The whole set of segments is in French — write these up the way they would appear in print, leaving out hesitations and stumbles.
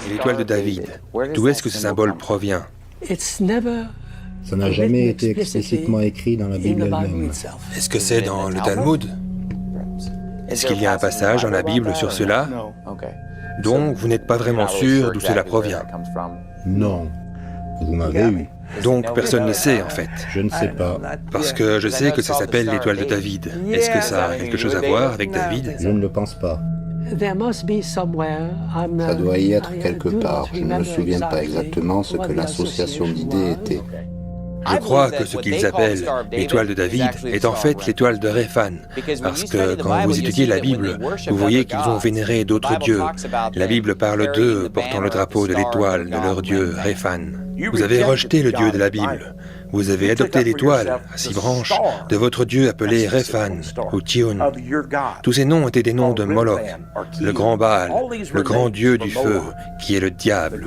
Et l'étoile de David, d'où est-ce que ce symbole provient? Ça n'a jamais été explicitement écrit dans la Bible elle-même. Est-ce que c'est dans le Talmud? Est-ce qu'il y a un passage dans la Bible sur cela? Donc, vous n'êtes pas vraiment sûr d'où cela provient. Non. Vous m'avez eu. Donc, personne ne sait, en fait. Je ne sais pas. Parce que je sais que ça s'appelle l'étoile de David. Est-ce que ça a quelque chose à voir avec David? Je ne le pense pas. Ça doit y être quelque part. Je ne me souviens pas exactement ce que l'association d'idées était. Je crois que ce qu'ils appellent l'étoile de David est en fait l'étoile de Réphan, parce que quand vous étudiez la Bible, vous voyez qu'ils ont vénéré d'autres dieux. La Bible parle d'eux portant le drapeau de l'étoile de leur dieu Réphan. Vous avez rejeté le dieu de la Bible. Vous avez adopté l'étoile à 6 branches de votre dieu appelé Réphan ou Tion. Tous ces noms étaient des noms de Moloch, le grand Baal, le grand dieu du feu, qui est le diable.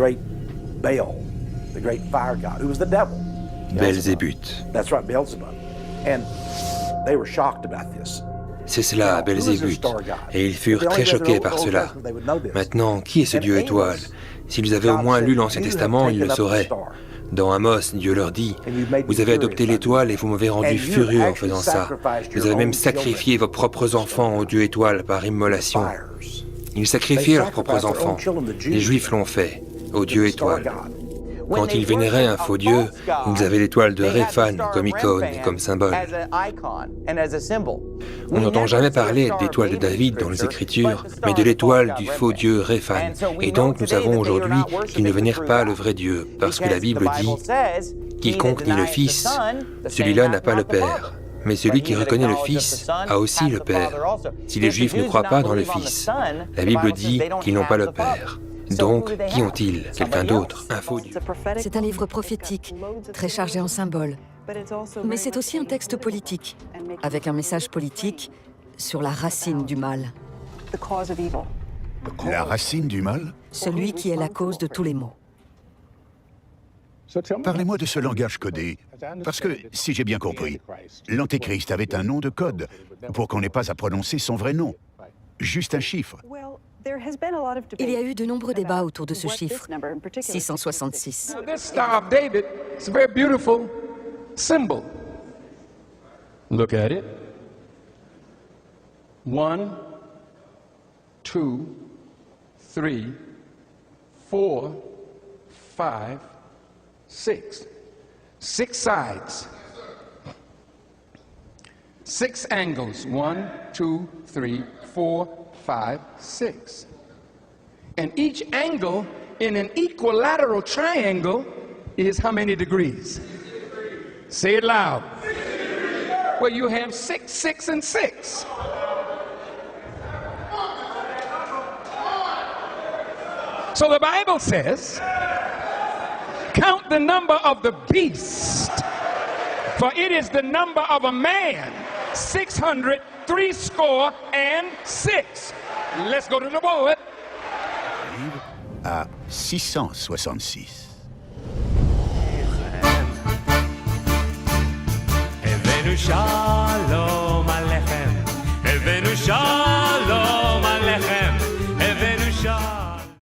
Belzébuth. C'est cela, Belzébuth, et ils furent très choqués par cela. Maintenant, qui est ce Dieu étoile? S'ils avaient au moins lu l'Ancien Testament, ils le sauraient. Dans Amos, Dieu leur dit, « Vous avez adopté l'étoile et vous m'avez rendu furieux en faisant ça. Vous avez même sacrifié vos propres enfants au Dieu étoile par immolation. » Ils sacrifiaient leurs propres enfants. Les Juifs l'ont fait, au Dieu étoile. Quand ils vénéraient un faux dieu, ils avaient l'étoile de Réphan comme icône et comme symbole. On n'entend jamais parler d'étoile de David dans les Écritures, mais de l'étoile du faux dieu Réphan. Et donc nous savons aujourd'hui qu'ils ne vénèrent pas le vrai Dieu, parce que la Bible dit « Quiconque nie le Fils, celui-là n'a pas le Père. Mais celui qui reconnaît le Fils a aussi le Père. Si les Juifs ne croient pas dans le Fils, la Bible dit qu'ils n'ont pas le Père. Donc, qui ont-ils? Quelqu'un d'autre? Un faux Dieu. C'est un livre prophétique, très chargé en symboles. Mais c'est aussi un texte politique, avec un message politique sur la racine du mal. La racine du mal? Celui qui est la cause de tous les maux. Parlez-moi de ce langage codé. Parce que, si j'ai bien compris, l'Antéchrist avait un nom de code pour qu'on n'ait pas à prononcer son vrai nom. Juste un chiffre. Il y a eu de nombreux débats autour de ce chiffre, 666. This Star of David is a very beautiful symbol. Look at it. 1, 2, 3, 4, 5, 6. 6 sides. 6 angles. 1, 2, 3, 4, 5, 6. And each angle in an equilateral triangle is how many degrees? Say it loud. Well, you have 6, 6, and 6. So the Bible says, count the number of the beast, for it is the number of a man, 666. Let's go to the board. À 666. Est venu